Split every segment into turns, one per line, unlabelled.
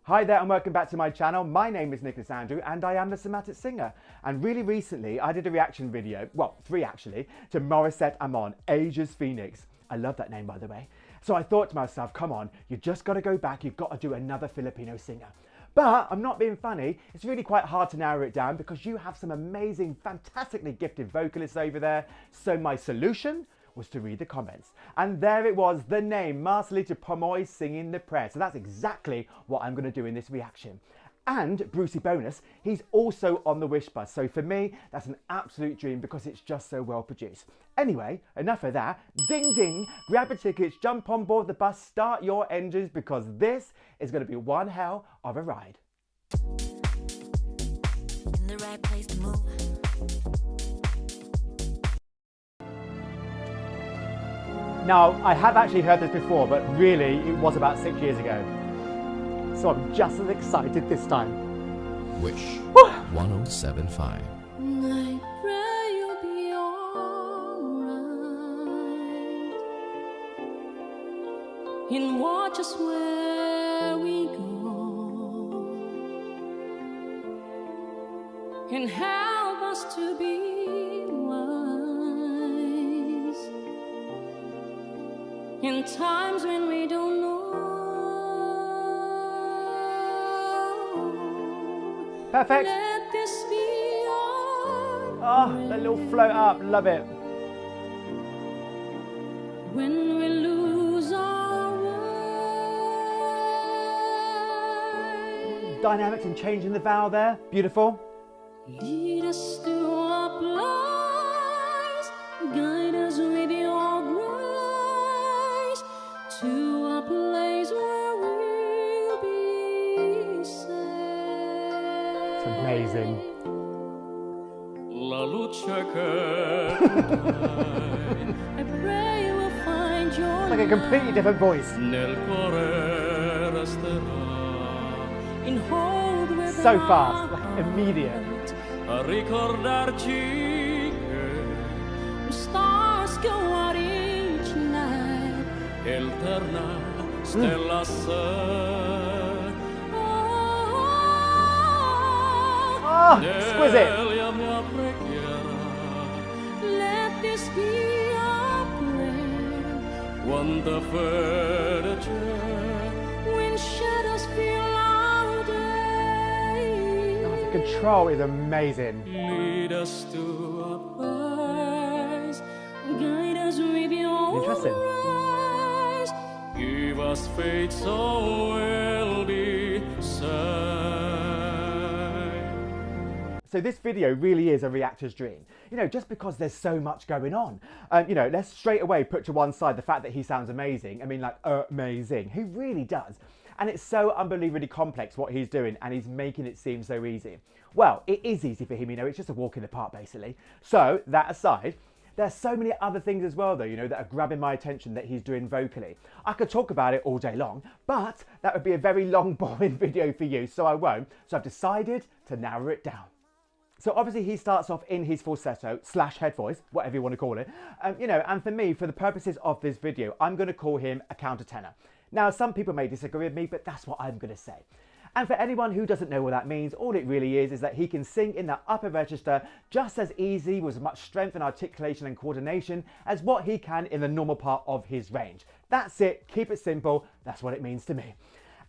Hi there and welcome back to my channel. My name is Nicholas Andrew and I am the Somatic Singer. And really recently I did a reaction video, well 3 actually, to Marcelito Pomoy, Asia's Phoenix. I love that name by the way. So I thought to myself, come on, you just got to go back, you've got to do another Filipino singer. But I'm not being funny, it's really quite hard to narrow it down because you have some amazing, fantastically gifted vocalists over there. So my solution was to read the comments. And there it was, the name, Marcelito Pomoy singing The Prayer. So that's exactly what I'm going to do in this reaction. And Brucey bonus, he's also on the Wish bus. So for me, that's an absolute dream because it's just so well produced. Anyway, enough of that. Ding ding, grab your tickets, jump on board the bus, start your engines because this is going to be one hell of a ride.
In the right place to move.
Now, I have actually heard this before, but really it was about 6 years ago. So I'm just as excited this time.
Wish 1075.
I pray you'll be alright. And watch us where we go. And help us to be wise. In times when we don't know.
Perfect.
Let this be our
Oh, that little float up, love it.
when we lose our way.
Dynamics and changing the vowel there, beautiful.
Lead us to a place, guide us with your grace, to a place where we'll be safe.
It's amazing.
La luce che
I pray we'll find your
Like a completely different voice.
nel cuore resterà,
in hold with
So fast, like immediate.
a ricordarci che
stars go out each night.
eterna stella sei.
Oh, exquisite.
Nella mia preghiera,
Let this be our prayer.
quanta fede c'è.
When shadows fill our day.
The control is amazing.
Lead us to a place,
Guide us with your
Interesting.
eyes.
give us faith so we'll be saved.
So this video really is a reactor's dream. You know, just because there's so much going on. You know, let's straight away put to one side the fact that he sounds amazing. I mean, like, amazing. He really does. And it's so unbelievably complex what he's doing, and he's making it seem so easy. Well, it is easy for him, you know, it's just a walk in the park, basically. So, that aside, there's so many other things as well, though, you know, that are grabbing my attention that he's doing vocally. I could talk about it all day long, but that would be a very long, boring video for you, so I won't. So I've decided to narrow it down. So obviously he starts off in his falsetto / head voice, whatever you want to call it. You know, and for me, for the purposes of this video, I'm going to call him a countertenor. Now, some people may disagree with me, but that's what I'm going to say. And for anyone who doesn't know what that means, all it really is that he can sing in that upper register just as easy with as much strength and articulation and coordination as what he can in the normal part of his range. That's it, keep it simple, that's what it means to me.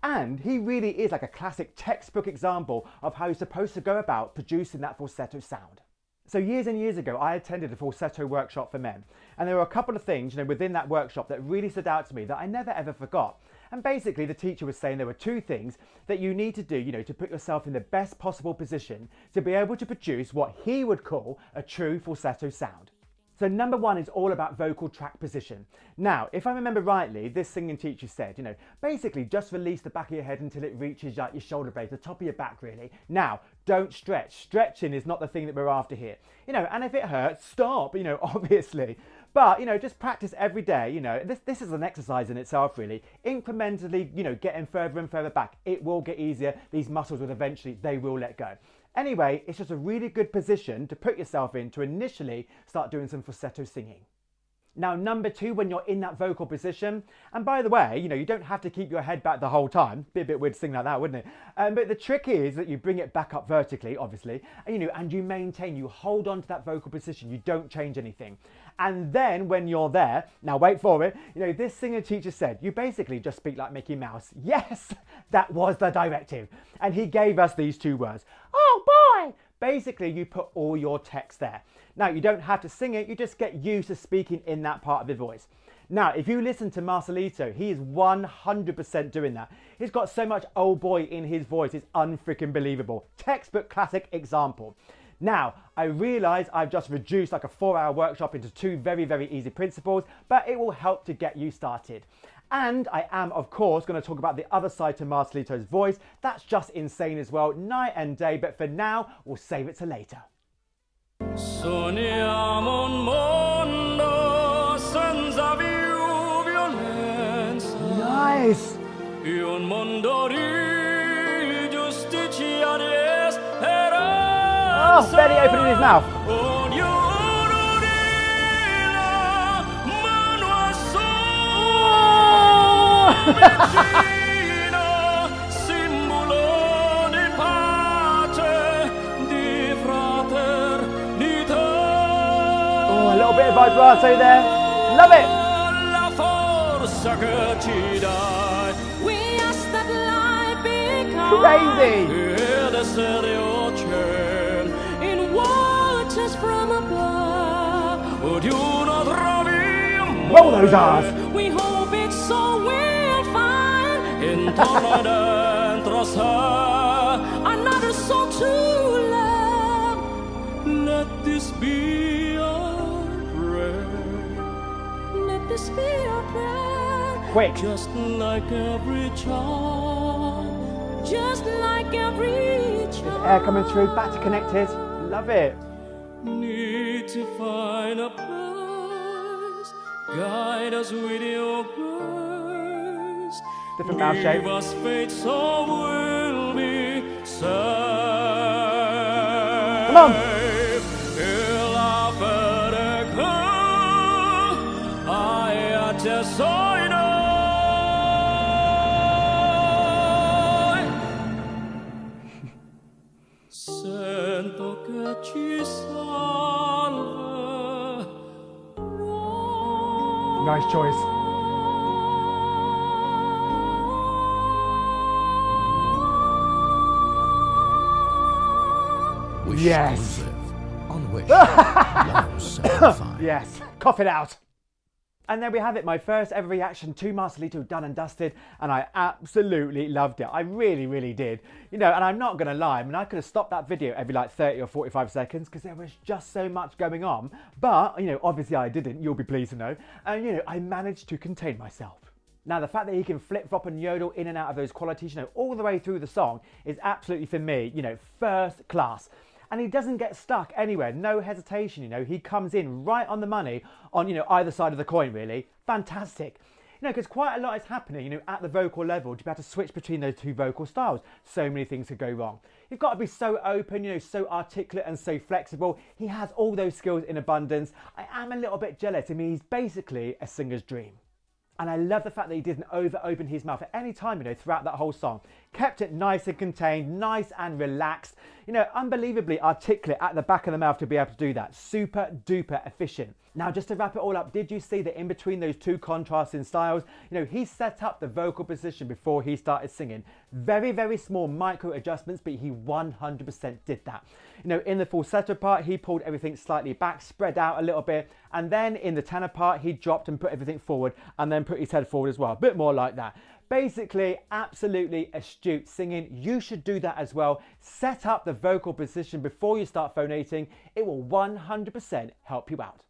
And he really is like a classic textbook example of how you're supposed to go about producing that falsetto sound. So years and years ago, I attended a falsetto workshop for men. And there were a couple of things, you know, within that workshop that really stood out to me that I never ever forgot. And basically the teacher was saying there were 2 things that you need to do, you know, to put yourself in the best possible position to be able to produce what he would call a true falsetto sound. So number 1 is all about vocal track position. Now, if I remember rightly, this singing teacher said, you know, basically just release the back of your head until it reaches like your shoulder blades, the top of your back really. Now, don't stretch. Stretching is not the thing that we're after here. You know, and if it hurts, stop, you know, obviously. But, you know, just practice every day, you know. This is an exercise in itself really. Incrementally, you know, getting further and further back. It will get easier. These muscles will eventually, they will let go. Anyway, it's just a really good position to put yourself in to initially start doing some falsetto singing. Now, number 2, when you're in that vocal position, and by the way, you don't have to keep your head back the whole time. Be a bit weird to sing like that, wouldn't it? But the trick is that you bring it back up vertically, obviously, and you maintain, you hold on to that vocal position. You don't change anything. And then when you're there, now wait for it, this singer teacher said, you basically just speak like Mickey Mouse. Yes, that was the directive. And he gave us these 2 words. Oh boy! Basically, you put all your text there. Now, you don't have to sing it, you just get used to speaking in that part of your voice. Now, if you listen to Marcelito, he is 100% doing that. He's got so much old boy in his voice, it's unfreaking believable. Textbook classic example. Now, I realise I've just reduced like a 4-hour workshop into 2 very, very easy principles, but it will help to get you started. And I am, of course, going to talk about the other side to Marcelito's voice. That's just insane as well, night and day, but for now, we'll save it to later.
Sogniamo un mondo senza più violenza.
Nice!
Un mondo di giustizia e speranza.
Oh, Benny opening his mouth.
Ognuno di la mano a vicino, simbolo di pace, di fraternità.
Oh, a little bit of vibrato there. Love it!
La forza che ci dai.
We ask that life become
Crazy!
Ed essere ocean.
in waters from above.
Ognuno trovi amore.
Roll those R's!
We hope it's so we'll find
Intorno dentro sé.
another soul to love.
Let this be our prayer.
Let this be our prayer.
Quick!
Just like every child.
Just like every child.
Air coming through, back to connected. Love it.
Need to find a place. Guide us with your grace.
Different mouth shape.
Give us faith so we'll be saved.
Come on.
E la fede che hai acceso in noi. Sento che ci salva.
Nice choice.
Wish
Yes.
exclusive on Wish 107.5.
Yes, cough it out. And there we have it, my first ever reaction to Marcelito done and dusted, and I absolutely loved it. I really, really did. And I'm not going to lie, I could have stopped that video every like 30 or 45 seconds because there was just so much going on. But, obviously I didn't, you'll be pleased to know. And, I managed to contain myself. Now, the fact that he can flip-flop and yodel in and out of those qualities, all the way through the song is absolutely, for me, first class. And he doesn't get stuck anywhere, no hesitation, he comes in right on the money on, either side of the coin, really. Fantastic. Because quite a lot is happening, at the vocal level to be able to switch between those 2 vocal styles. So many things could go wrong. You've got to be so open, so articulate and so flexible. He has all those skills in abundance. I am a little bit jealous. He's basically a singer's dream. And I love the fact that he didn't over-open his mouth at any time, throughout that whole song. Kept it nice and contained, nice and relaxed. Unbelievably articulate at the back of the mouth to be able to do that. Super duper efficient. Now, just to wrap it all up, did you see that in between those 2 contrasting styles, he set up the vocal position before he started singing. Very, very small micro adjustments, but he 100% did that. In the falsetto part, he pulled everything slightly back, spread out a little bit. And then in the tenor part, he dropped and put everything forward and then put his head forward as well. A bit more like that. Basically, absolutely astute singing. You should do that as well. Set up the vocal position before you start phonating. It will 100% help you out.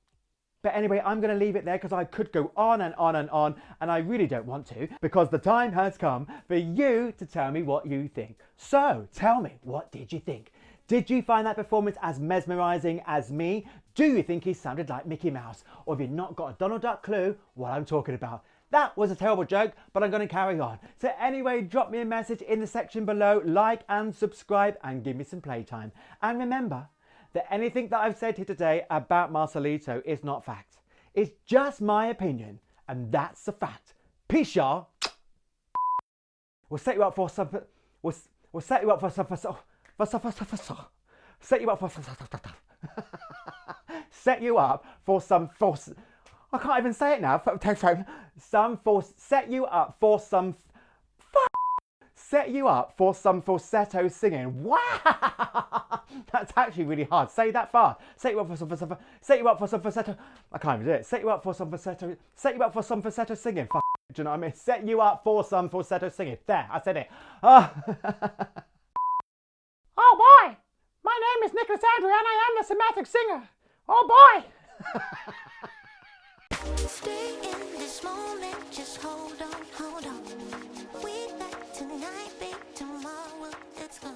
But anyway, I'm going to leave it there because I could go on and on and on, and I really don't want to, because the time has come for you to tell me what you think. So tell me, what did you think? Did you find that performance as mesmerising as me? Do you think he sounded like Mickey Mouse? Or have you not got a Donald Duck clue what I'm talking about? That was a terrible joke, but I'm going to carry on. So anyway, drop me a message in the section below, like and subscribe, and give me some playtime. And remember that anything that I've said here today about Marcelito is not fact. It's just my opinion, and that's a fact. Peace, y'all. We'll set you up for some. We'll set you up for some. Set you up for set you up for some false. I can't even say it now. Some false. Set you up for some. Set you up for some falsetto singing. Wow, that's actually really hard. Say that fast. Set you up for some. Set you up for some falsetto. I can't even do it. Set you up for some falsetto. Set you up for some falsetto singing. Do you know what I mean? Set you up for some falsetto singing. There, I said it. Oh,
Oh boy! My name is Nicholas Andrew and I am the Somatic Singer. Oh boy!
Stay in this moment, just hold on, hold on. We like tonight, babe, tomorrow it's gone.